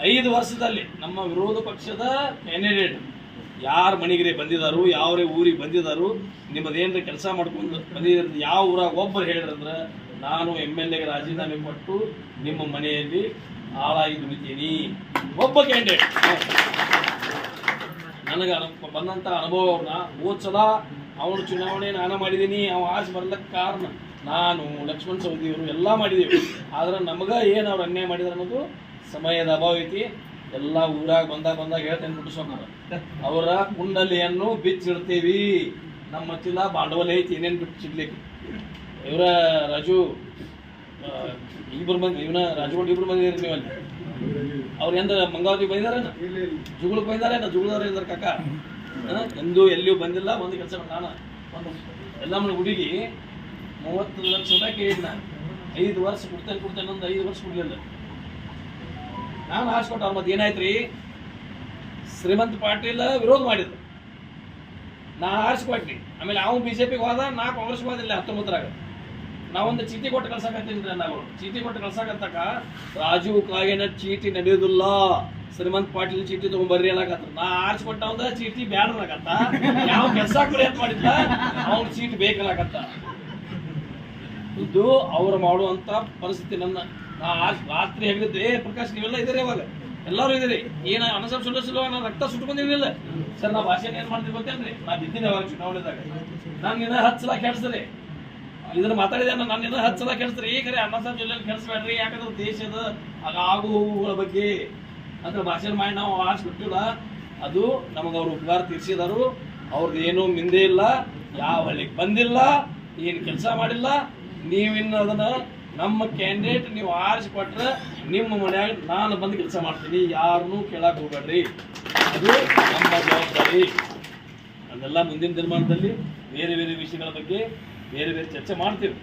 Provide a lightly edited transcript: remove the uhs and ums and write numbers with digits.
5 ವರ್ಷದಲ್ಲಿ ನಮ್ಮ ವಿರೋಧ ಪಕ್ಷದ ಕ್ಯಾಂಡಿಡೇಟ್ ಯಾರ ಮನೆಗೆ ಬಂದಿದ್ದಾರು, ಯಾವ ಊರಿಗೆ ಬಂದಿದ್ದಾರು, ನಿಮ್ಮದೇನ್ರ ಕೆಲಸ ಮಾಡ್ಕೊಂಡು ಬಂದಿದ್ದಾರೆ, ಯಾವ ಊರಾಗ ಒಬ್ಬರು ಹೇಳಿದ್ರಂದ್ರೆ ನಾನು MLA ಗೆ ರಾಜೀನಾಮೆ ಕೊಟ್ಟು ನಿಮ್ಮ ಮನೆಯಲ್ಲಿ ಆಳಾಗಿ ದುಡಿತೀನಿ. ಒಬ್ಬ ಕ್ಯಾಂಡಿಡೇಟ್ ನನಗೆ ಬಂದಂಥ ಅನುಭವನ ಹೋದ ಸಲ ಅವನು ಚುನಾವಣೆ ನಾನು ಮಾಡಿದ್ದೀನಿ, ಅವ ಆಸೆ ಬರ್ಲಕ್ಕೆ ಕಾರಣ ನಾನು, ಲಕ್ಷ್ಮಣ್ ಸವದಿಯವರು ಎಲ್ಲ ಮಾಡಿದ್ದೀವಿ. ಆದ್ರೆ ನಮಗೆ ಏನು ಅವ್ರು ಅನ್ಯಾಯ ಮಾಡಿದ್ರು ಅನ್ನೋದು ಸಮಯದ ಅಭಾವ ಐತಿ. ಎಲ್ಲ ಊರಾಗ ಬಂದಾಗ ಹೇಳ್ತೇನೆ ಮುಟ್ಟಿಸೋಣ, ಅವರ ಕುಂಡಲಿಯನ್ನು ಬಿಚ್ಚಿಡ್ತೀವಿ. ನಮ್ಮ ಹಚ್ಚಿಲ್ಲ ಬಾಂಡವಲ್ ಐತಿ, ಏನೇನು ಬಿಚ್ಚಿಡ್ಲಿಕ್ಕೆ. ಇವರ ರಾಜು ಇಬ್ಬರು ಮಂದಿ, ಇವನ ರಾಜುಗೊಂಡು ಇಬ್ಬರು ಮಂದಿ ಇರಿ ನೀವಲ್ಲಿ. ಅವ್ರು ಎಂದ ಮಂಗಾವತಿಗೆ ಬಂದಿದ್ದಾರೇನ, ಜುಗುಳಕ್ಕೆ ಬಂದಿದ್ದಾರೇನ, ಜುಗುಳದವ್ರು ಇದ್ದಾರೆ ಕಾಕ. ಎಂದೂ ಎಲ್ಲಿಯೂ ಬಂದಿಲ್ಲ. ಒಂದು ಕೆಲಸ ನಾನು ಒಂದು ಎಲ್ಲಮ್ಮನ ಹುಡುಗಿ 30 ಲಕ್ಷ ರೂಪಾಯಿ ಕೇಳಿದ್ನ, 5 ವರ್ಷ ಕೊಡ್ತೇನೆ ಒಂದು 5 ವರ್ಷ ಕೊಡ್ಲಿಲ್ಲ. ನಾನು ಆಸೆ ಕೊಟ್ಟ. ಮತ್ತೆ ಏನಾಯ್ತು ರೀ, ಶ್ರೀಮಂತ್ ಪಾಟೀಲ್ ವಿರೋಧ ಮಾಡಿದ್ರು, ನಾ ಆರಿಸ್ಕೊಟ್ನಿ. ಆಮೇಲೆ ಅವ್ನು BJPಗೆ ಹೋದ, ನಾ ಕಾಂಗ್ರೆಸ್ಗೆ ಹೋದಿಲ್ಲ 19ರಾಗ. ನಾವೊಂದು ಚೀಟಿ ಕೊಟ್ಟು ಕಳ್ಸಕತ್ತೀನಿ. ನಾವು ಚೀಟಿ ಕೊಟ್ಟು ಕಳ್ಸಕತ್ತಕ ರಾಜು ಕಾಯಿನ ಚೀಟಿ ನಡೆಯೋದಿಲ್ಲ, ಶ್ರೀಮಂತ್ ಪಾಟೀಲ್ ಚೀಟಿ ತಗೊಂಡ್ಬರ್ರಿ ಅನ್ನಕತ್ತ. ನಾ ಆರಿಸ್ಕೊಟ್ಟ ಒಂದ ಚೀಟಿ ಬ್ಯಾಡ ಅನ್ನಕತ್ತ. ಯಾವ ಕೆಲಸ ಪ್ರಯತ್ನ ಮಾಡಿದ್ದ ಅವ್ನ ಚೀಟಿ ಬೇಕನ್ನಕತ್ತ. ಇದು ಅವ್ರು ಮಾಡುವಂತ ಪರಿಸ್ಥಿತಿ. ನಾ ರಾತ್ರಿ ಹೇಳಿದ್ದೆ, ಪ್ರಕಾಶ್ ನೀವೆಲ್ಲ ಇದ್ದೀರಿ, ಅವಾಗ ಎಲ್ಲರೂ ಇದ್ದೀರಿ. ಏನ ಅನಸಬ್ ಸುಳ್ಳು ನಾನು ರಕ್ತ ಸುಟ್ಕೊಂಡಿಲ್ಲ ಸರ್. ನಾ ಭಾಷೆ ಏನ್ ಮಾಡ್ತೀವಿ ಗೊತ್ತೇನ್ರಿ, ನಾ ಬಿದ್ದೀನಿ ಅವಾಗ ಚುನಾವಣೆದಾಗ. ನಾನು ನಿನ್ನ 10 ಸಲ ಕೆಡ್ಸ್ರಿ, ಇದನ್ನ ಮಾತಾಡಿದೆ, ನಾನು ನಿನ್ನ 10 ಸಲ ಕೆಡ್ಸ್ರಿ. ಈ ಕರೆ ಅನಸಬ್ ಜಿಲ್ಲೆಯಲ್ಲಿ ಕೆಡ್ಸ್ಬೇಡ್ರಿ, ಯಾಕಂದ್ರೆ ದೇಶದ ಆಗುಗಳ ಬಗ್ಗೆ ಅಂತ ಭಾಷಣ ಮಾಡಿ ನಾವು ಆರಿಸ್ಬಿಟ್ಟಿಲ್ಲ. ಅದು ನಮಗೆ ಅವ್ರು ಉಪಕಾರ ತೀರ್ಸಿದಾರು. ಅವ್ರದ್ದು ಏನೂ ಮಿಂದೆ ಇಲ್ಲ, ಯಾವ ಹಳ್ಳಿಗೆ ಬಂದಿಲ್ಲ, ಏನು ಕೆಲಸ ಮಾಡಿಲ್ಲ. ನೀವಿನ್ನು ಅದನ್ನ ನಮ್ಮ ಕ್ಯಾಂಡಿಡೇಟ್ ನೀವು ಆರಿಸಿಕೊಟ್ರೆ ನಿಮ್ಮ ಮನ್ಯಾಗ ನಾನು ಬಂದು ಕೆಲಸ ಮಾಡ್ತೀನಿ, ಯಾರನ್ನೂ ಕೇಳಕ್ಕೆ ಹೋಗ್ಬೇಡ್ರಿ. ಅದು ನಮ್ಮ ಜವಾಬ್ದಾರಿ. ಅದೆಲ್ಲ ಮುಂದಿನ ದಿನಮಾನದಲ್ಲಿ ಬೇರೆ ಬೇರೆ ವಿಷಯಗಳ ಬಗ್ಗೆ ಬೇರೆ ಬೇರೆ ಚರ್ಚೆ ಮಾಡ್ತೀವಿ.